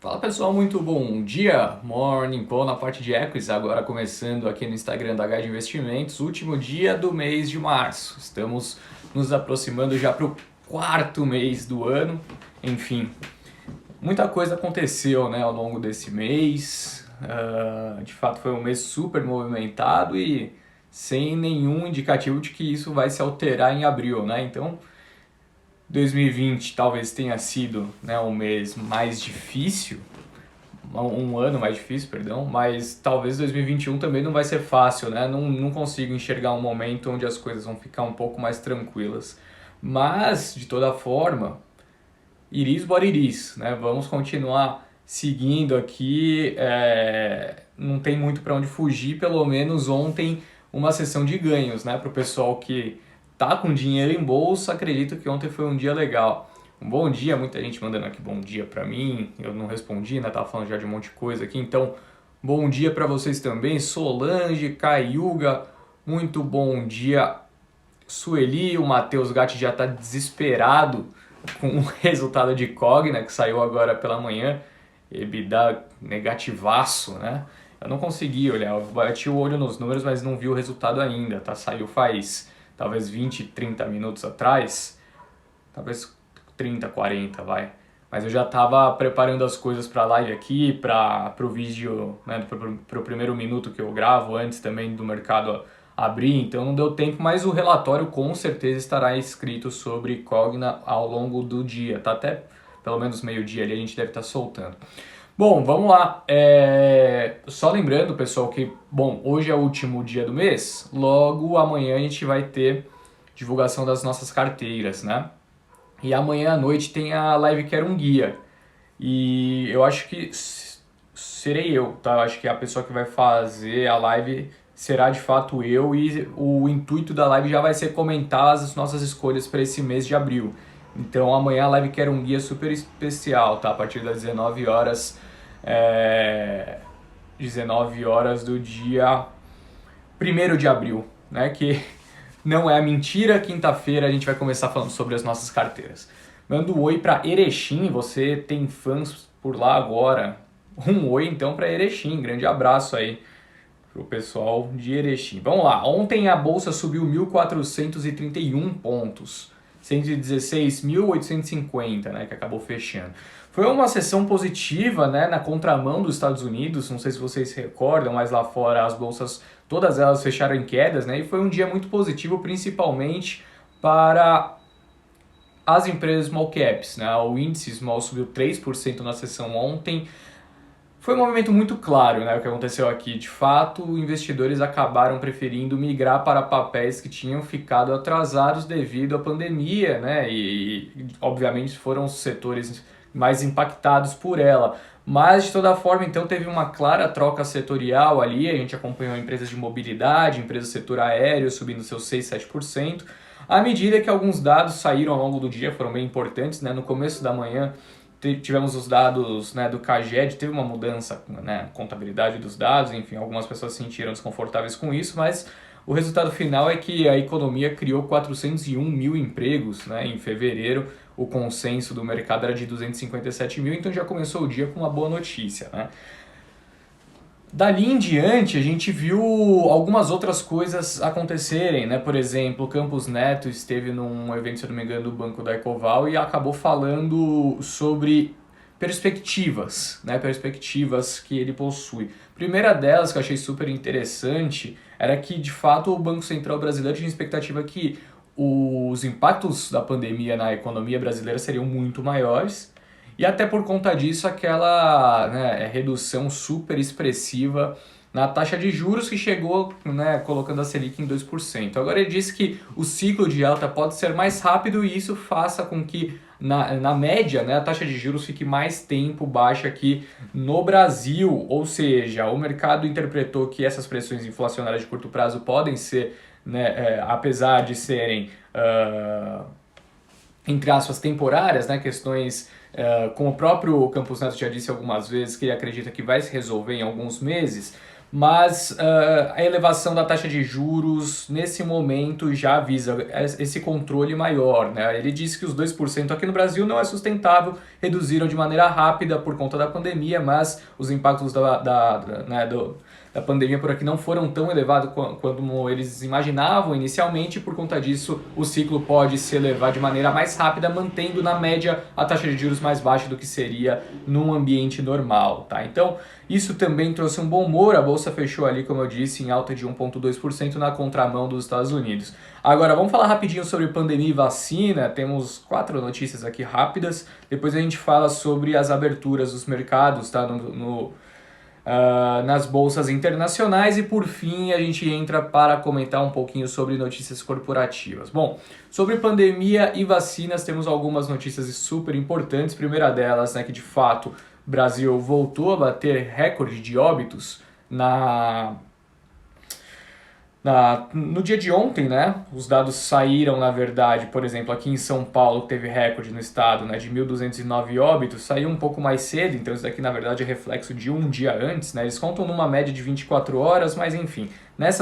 Fala pessoal, muito bom dia, Morning Call na parte de equities, agora começando aqui no Instagram da Guide Investimentos, último dia do mês de março. Estamos nos aproximando já para o quarto mês do ano, enfim, muita coisa aconteceu, né, ao longo desse mês. De fato foi um mês super movimentado e sem nenhum indicativo de que isso vai se alterar em abril, né? Então 2020 talvez tenha sido, né, um mês mais difícil, um ano mais difícil, perdão, mas talvez 2021 também não vai ser fácil, né? Não consigo enxergar um momento onde as coisas vão ficar um pouco mais tranquilas. Mas, de toda forma, it is what it is, né? Vamos continuar seguindo aqui, não tem muito para onde fugir, pelo menos ontem uma sessão de ganhos, né? Para o pessoal que tá com dinheiro em bolsa, acredito que ontem foi um dia legal. Um bom dia, muita gente mandando aqui bom dia para mim, eu não respondi, né? Tava falando já de um monte de coisa aqui, então bom dia para vocês também, Solange, Caiuga, muito bom dia, Sueli, o Matheus Gatti já tá desesperado com o resultado de Cogna, que saiu agora pela manhã, EBITDA negativaço, né? Eu não consegui olhar, eu bati o olho nos números, mas não vi o resultado ainda, tá? Saiu faz talvez 20, 30 minutos atrás, talvez 30, 40, vai. Mas eu já estava preparando as coisas para a live aqui, para o vídeo, né, para o primeiro minuto que eu gravo, antes também do mercado abrir, então não deu tempo, mas o relatório com certeza estará escrito sobre Cogna ao longo do dia, tá? Até pelo menos meio-dia ali a gente deve estar soltando. Bom, vamos lá. Só lembrando, pessoal, que bom, hoje é o último dia do mês, logo amanhã a gente vai ter divulgação das nossas carteiras, né? E amanhã à noite tem a live Quero um Guia. E eu acho que serei eu, tá? Eu acho que a pessoa que vai fazer a live será de fato eu e o intuito da live já vai ser comentar as nossas escolhas para esse mês de abril. Então amanhã a live Quero um Guia super especial, tá? A partir das 19 horas, 19 horas do dia 1º de abril, né? Que não é a mentira, quinta-feira a gente vai começar falando sobre as nossas carteiras. Manda um oi para Erechim, você tem fãs por lá agora. Um oi então para Erechim, grande abraço aí pro pessoal de Erechim. Vamos lá, ontem a bolsa subiu 1.431 pontos, 116.850, né, que acabou fechando. Foi uma sessão positiva, né, na contramão dos Estados Unidos, não sei se vocês se recordam, mas lá fora as bolsas, todas elas fecharam em quedas, né, e foi um dia muito positivo, principalmente para as empresas small caps, né, o índice small subiu 3% na sessão ontem. Foi um movimento muito claro, né, o que aconteceu aqui. De fato, investidores acabaram preferindo migrar para papéis que tinham ficado atrasados devido à pandemia, né, e obviamente foram os setores mais impactados por ela. Mas, de toda forma, então, teve uma clara troca setorial ali. A gente acompanhou empresas de mobilidade, empresas do setor aéreo subindo seus 6, 7%. À medida que alguns dados saíram ao longo do dia, foram bem importantes, né, no começo da manhã, tivemos os dados, né, do CAGED, teve uma mudança, né, contabilidade dos dados, enfim, algumas pessoas se sentiram desconfortáveis com isso, mas o resultado final é que a economia criou 401 mil empregos, né, em fevereiro. O consenso do mercado era de 257 mil, então já começou o dia com uma boa notícia, né? Dali em diante, a gente viu algumas outras coisas acontecerem, né? Por exemplo, o Campos Neto esteve num evento, se eu não me engano, do Banco da Ecoval e acabou falando sobre perspectivas, né? Perspectivas que ele possui. Primeira delas, que eu achei super interessante, era que, de fato, o Banco Central brasileiro tinha expectativa que os impactos da pandemia na economia brasileira seriam muito maiores, e até por conta disso, aquela, né, redução super expressiva na taxa de juros que chegou, né, colocando a Selic em 2%. Agora ele disse que o ciclo de alta pode ser mais rápido e isso faça com que, na média, né, a taxa de juros fique mais tempo baixa aqui no Brasil. Ou seja, o mercado interpretou que essas pressões inflacionárias de curto prazo podem ser, né, apesar de serem, entre aspas, temporárias, né, questões. Como o próprio Campos Neto já disse algumas vezes, que ele acredita que vai se resolver em alguns meses, mas a elevação da taxa de juros nesse momento já visa esse controle maior, né? Ele disse que os 2% aqui no Brasil não é sustentável, reduziram de maneira rápida por conta da pandemia, mas os impactos da pandemia por aqui não foram tão elevados quanto eles imaginavam inicialmente. Por conta disso, o ciclo pode se elevar de maneira mais rápida, mantendo na média a taxa de juros mais baixa do que seria num ambiente normal, tá? Então, isso também trouxe um bom humor. A bolsa fechou ali, como eu disse, em alta de 1,2% na contramão dos Estados Unidos. Agora, vamos falar rapidinho sobre pandemia e vacina. Temos 4 notícias aqui rápidas. Depois a gente fala sobre as aberturas dos mercados, tá? Nas bolsas internacionais, e por fim a gente entra para comentar um pouquinho sobre notícias corporativas. Bom, sobre pandemia e vacinas temos algumas notícias super importantes. Primeira delas, né, que de fato o Brasil voltou a bater recorde de óbitos no dia de ontem, né? Os dados saíram, na verdade, por exemplo, aqui em São Paulo, que teve recorde no estado, né, de 1.209 óbitos, saiu um pouco mais cedo, então isso daqui, na verdade, é reflexo de um dia antes, né? Eles contam numa média de 24 horas, mas enfim, nas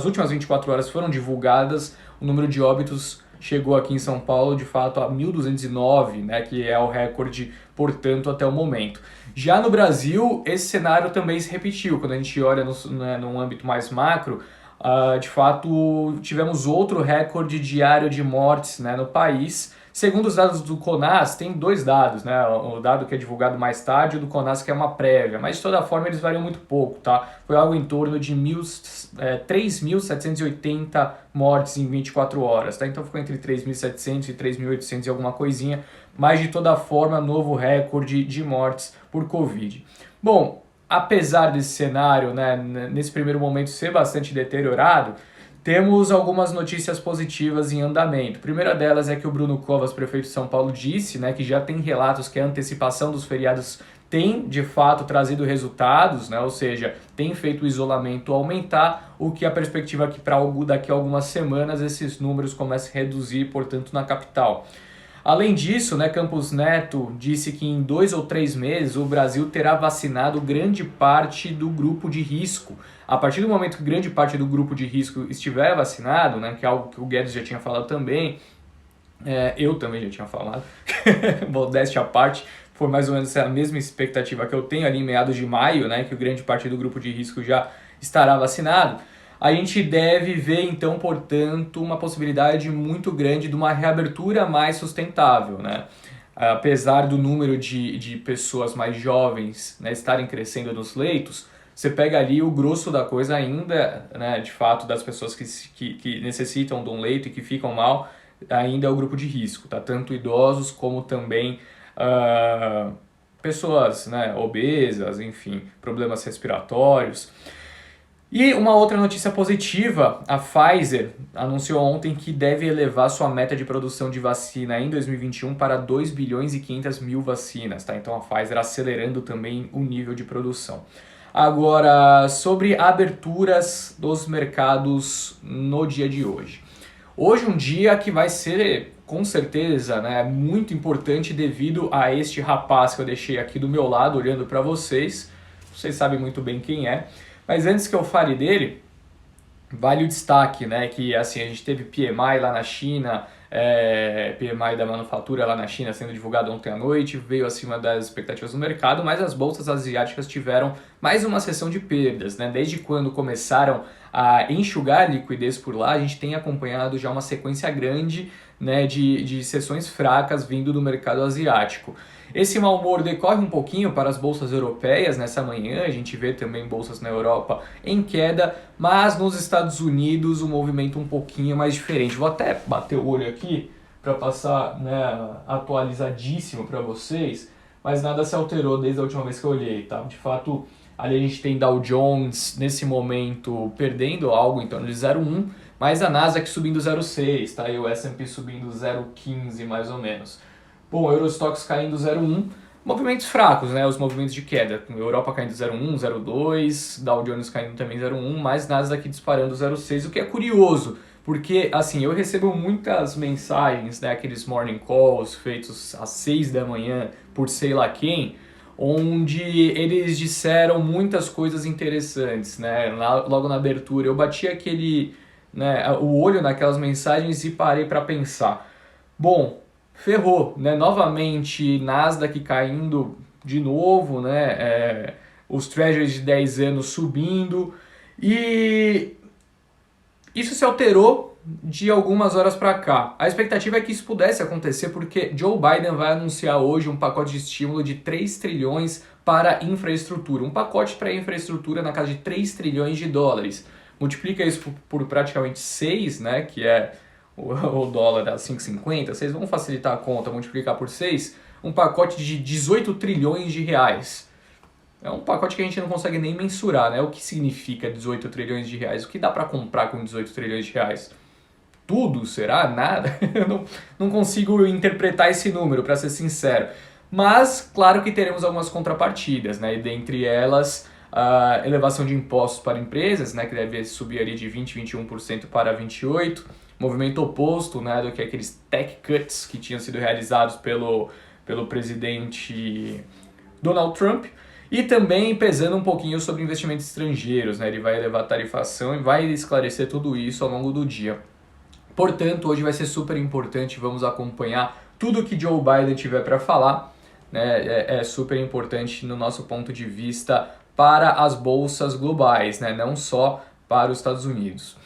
últimas 24 horas foram divulgadas, o número de óbitos chegou aqui em São Paulo, de fato, a 1.209, né, que é o recorde, portanto, até o momento. Já no Brasil, esse cenário também se repetiu. Quando a gente olha num âmbito mais macro, de fato, tivemos outro recorde diário de mortes, né, no país. Segundo os dados do CONAS, tem 2 dados, né? O dado que é divulgado mais tarde e o do CONAS, que é uma prévia, mas de toda forma eles variam muito pouco, tá? Foi algo em torno de 3.780 mortes em 24 horas, tá? Então ficou entre 3.700 e 3.800 e alguma coisinha, mas de toda forma, novo recorde de mortes por Covid. Bom, apesar desse cenário, né, nesse primeiro momento ser bastante deteriorado, temos algumas notícias positivas em andamento. A primeira delas é que o Bruno Covas, prefeito de São Paulo, disse, né, que já tem relatos que a antecipação dos feriados tem, de fato, trazido resultados, né, ou seja, tem feito o isolamento aumentar, o que a perspectiva é que daqui a algumas semanas esses números comecem a reduzir, portanto, na capital. Além disso, né, Campos Neto disse que em 2 ou 3 meses o Brasil terá vacinado grande parte do grupo de risco. A partir do momento que grande parte do grupo de risco estiver vacinado, né, que é algo que o Guedes já tinha falado também, eu também já tinha falado, modéstia à parte, foi mais ou menos a mesma expectativa que eu tenho ali em meados de maio, né, que grande parte do grupo de risco já estará vacinado. A gente deve ver, então, portanto, uma possibilidade muito grande de uma reabertura mais sustentável, né? Apesar do número de pessoas mais jovens, né, estarem crescendo nos leitos, você pega ali o grosso da coisa ainda, né, de fato, das pessoas que necessitam de um leito e que ficam mal, ainda é o grupo de risco, tá? Tanto idosos como também pessoas, né, obesas, enfim, problemas respiratórios. E uma outra notícia positiva, a Pfizer anunciou ontem que deve elevar sua meta de produção de vacina em 2021 para 2 bilhões e 500 mil vacinas, tá? Então a Pfizer acelerando também o nível de produção. Agora, sobre aberturas dos mercados no dia de hoje. Hoje um dia que vai ser, com certeza, né, muito importante devido a este rapaz que eu deixei aqui do meu lado, olhando para vocês. Vocês sabem muito bem quem é. Mas antes que eu fale dele, vale o destaque, né, que assim, a gente teve PMI lá na China, PMI da manufatura lá na China sendo divulgado ontem à noite, veio acima das expectativas do mercado, mas as bolsas asiáticas tiveram mais uma sessão de perdas, né? Desde quando começaram a enxugar liquidez por lá, a gente tem acompanhado já uma sequência grande, né, de sessões fracas vindo do mercado asiático. Esse mau humor decorre um pouquinho para as bolsas europeias nessa manhã, a gente vê também bolsas na Europa em queda, mas nos Estados Unidos o movimento um pouquinho mais diferente. Vou até bater o olho aqui para passar, né, atualizadíssimo para vocês, mas nada se alterou desde a última vez que eu olhei, tá? De fato, ali a gente tem Dow Jones nesse momento perdendo algo em torno de 0,1, mas a Nasdaq subindo 0,6, tá? E o S&P subindo 0,15 mais ou menos. Bom, o Eurostoxx caindo 0,1, movimentos fracos, né? Os movimentos de queda. Europa caindo 0,1, 0,2, Dow Jones caindo também 0,1, mas Nasdaq disparando 0,6, o que é curioso, porque assim, eu recebo muitas mensagens, né, aqueles morning calls feitos às 6 da manhã por sei lá quem, onde eles disseram muitas coisas interessantes, né? Logo na abertura eu bati o olho naquelas mensagens e parei para pensar. Bom, ferrou, né? Novamente Nasdaq caindo de novo, né? Os Treasuries de 10 anos subindo, e isso se alterou de algumas horas para cá. A expectativa é que isso pudesse acontecer porque Joe Biden vai anunciar hoje um pacote de estímulo de 3 trilhões para infraestrutura. Um pacote para infraestrutura na casa de 3 trilhões de dólares. Multiplica isso por praticamente 6, né, que é o dólar a 5,50. Vocês vão facilitar a conta, multiplicar por 6, um pacote de 18 trilhões de reais. É um pacote que a gente não consegue nem mensurar, né? O que significa 18 trilhões de reais? O que dá para comprar com 18 trilhões de reais? Tudo? Será? Nada? Eu não consigo interpretar esse número, para ser sincero. Mas, claro que teremos algumas contrapartidas, né? E dentre elas, a elevação de impostos para empresas, né? Que deve subir ali de 20%, 21% para 28%. Movimento oposto, né? Do que aqueles tech cuts que tinham sido realizados pelo presidente Donald Trump. E também pesando um pouquinho sobre investimentos estrangeiros, né? Ele vai elevar a tarifação e vai esclarecer tudo isso ao longo do dia. Portanto, hoje vai ser super importante, vamos acompanhar tudo que Joe Biden tiver para falar, né? É super importante no nosso ponto de vista para as bolsas globais, né? Não só para os Estados Unidos.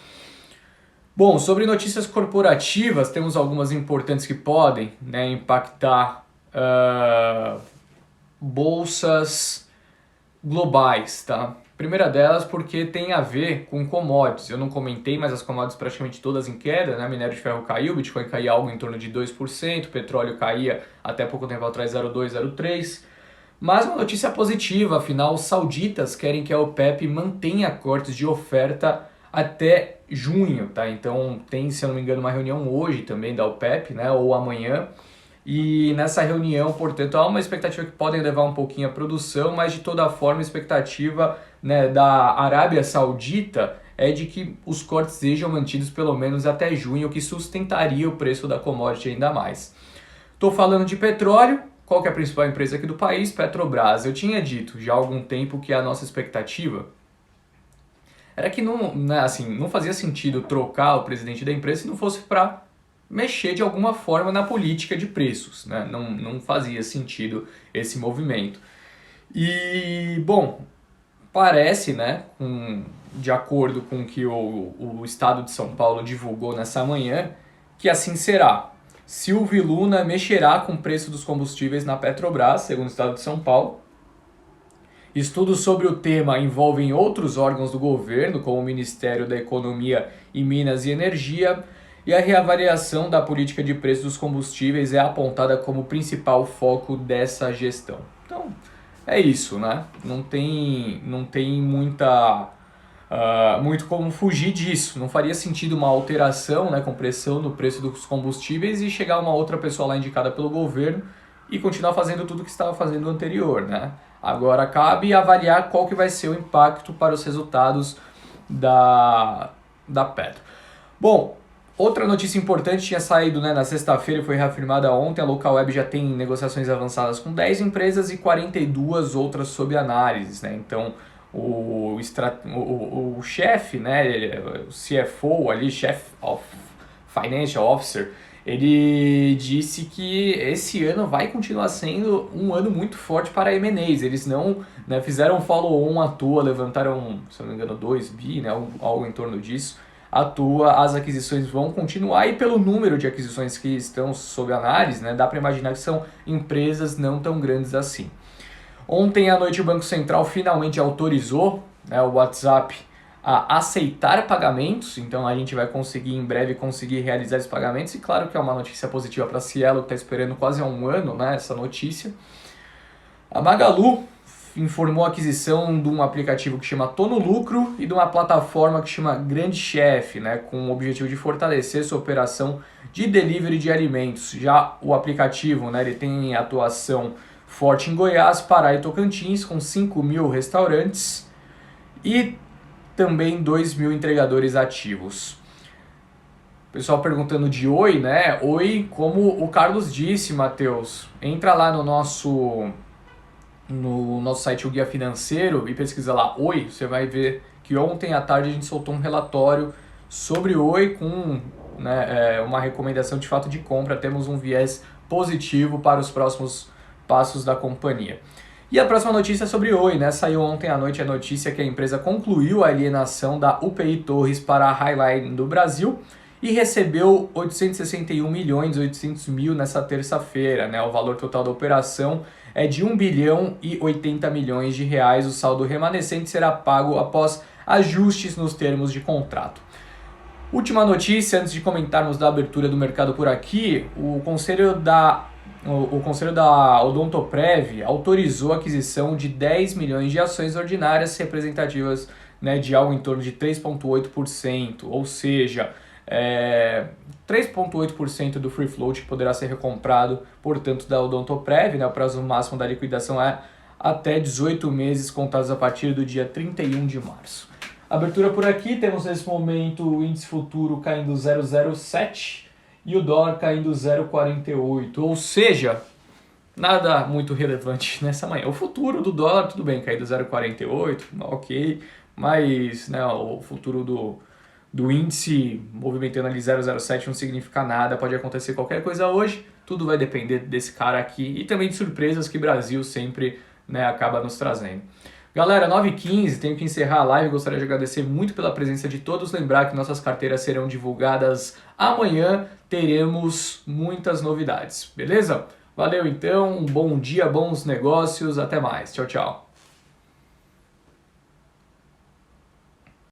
Bom, sobre notícias corporativas, temos algumas importantes que podem, né, impactar bolsas globais, tá? Primeira delas porque tem a ver com commodities. Eu não comentei, mas as commodities praticamente todas em queda, né? Minério de ferro caiu, Bitcoin caía algo em torno de 2%, petróleo caía até pouco tempo atrás 0,2, 0,3%. Mas uma notícia positiva, afinal os sauditas querem que a OPEP mantenha cortes de oferta até junho, tá? Então tem, se eu não me engano, uma reunião hoje também da OPEP, né? Ou amanhã. E nessa reunião, portanto, há uma expectativa que podem levar um pouquinho a produção, mas de toda forma a expectativa, né, da Arábia Saudita é de que os cortes sejam mantidos pelo menos até junho, o que sustentaria o preço da commodity ainda mais. Estou falando de petróleo. Qual que é a principal empresa aqui do país? Petrobras. Eu tinha dito já há algum tempo que a nossa expectativa era que não fazia sentido trocar o presidente da empresa se não fosse para mexer de alguma forma na política de preços, né? Não fazia sentido esse movimento. E, bom, parece, né, de acordo com o que o Estado de São Paulo divulgou nessa manhã, que assim será. Silvio Luna mexerá com o preço dos combustíveis na Petrobras, segundo o Estado de São Paulo. Estudos sobre o tema envolvem outros órgãos do governo, como o Ministério da Economia e Minas e Energia, e a reavaliação da política de preços dos combustíveis é apontada como principal foco dessa gestão. Então, é isso, né? Não tem muito como fugir disso. Não faria sentido uma alteração, né, com pressão no preço dos combustíveis e chegar uma outra pessoa lá indicada pelo governo e continuar fazendo tudo o que estava fazendo anterior, né? Agora cabe avaliar qual que vai ser o impacto para os resultados da Petro. Bom, outra notícia importante tinha saído, né, na sexta-feira e foi reafirmada ontem. A Localweb já tem negociações avançadas com 10 empresas e 42 outras sob análise, né? Então, o chefe, né, o CFO ali, Chief of Financial Officer, ele disse que esse ano vai continuar sendo um ano muito forte para M&As. Eles não, né, fizeram um follow-on à toa, levantaram, se não me engano, 2 bi, né, algo em torno disso. À toa, as aquisições vão continuar e pelo número de aquisições que estão sob análise, né, dá para imaginar que são empresas não tão grandes assim. Ontem à noite o Banco Central finalmente autorizou, né, o WhatsApp a aceitar pagamentos, então a gente vai conseguir em breve realizar esses pagamentos, e claro que é uma notícia positiva para a Cielo, que está esperando quase há um ano, né, essa notícia. A Magalu informou a aquisição de um aplicativo que chama Tô no Lucro e de uma plataforma que chama Grande Chef, né, com o objetivo de fortalecer sua operação de delivery de alimentos. Já o aplicativo, né, ele tem atuação forte em Goiás, Pará e Tocantins, com 5.000 restaurantes e também 2.000 entregadores ativos. Pessoal perguntando de Oi, né? Oi, como o Carlos disse, Matheus, entra lá no nosso no nosso site, o Guia Financeiro, e pesquisa lá Oi, você vai ver que ontem à tarde a gente soltou um relatório sobre Oi com, né, uma recomendação de fato de compra. Temos um viés positivo para os próximos passos da companhia. E a próxima notícia é sobre Oi, né? Saiu ontem à noite a notícia que a empresa concluiu a alienação da UPI Torres para a Highline do Brasil e recebeu 861 milhões 800 mil nessa terça-feira, né? O valor total da operação é de 1 bilhão e 80 milhões de reais. O saldo remanescente será pago após ajustes nos termos de contrato. Última notícia, antes de comentarmos da abertura do mercado por aqui, o Conselho da Odontoprev autorizou a aquisição de 10 milhões de ações ordinárias representativas, né, de algo em torno de 3,8%, ou seja, 3,8% do free float que poderá ser recomprado, portanto, da Odontoprev, né, o prazo máximo da liquidação é até 18 meses contados a partir do dia 31 de março. Abertura por aqui, temos nesse momento o índice futuro caindo 0,07 e o dólar caindo 0,48, ou seja, nada muito relevante nessa manhã. O futuro do dólar, tudo bem, caindo 0,48, ok, mas né, o futuro do índice movimentando ali 0,07 não significa nada, pode acontecer qualquer coisa hoje, tudo vai depender desse cara aqui e também de surpresas que o Brasil sempre, né, acaba nos trazendo. Galera, 9h15, tenho que encerrar a live, gostaria de agradecer muito pela presença de todos, lembrar que nossas carteiras serão divulgadas amanhã, teremos muitas novidades, beleza? Valeu então, um bom dia, bons negócios, até mais, tchau, tchau.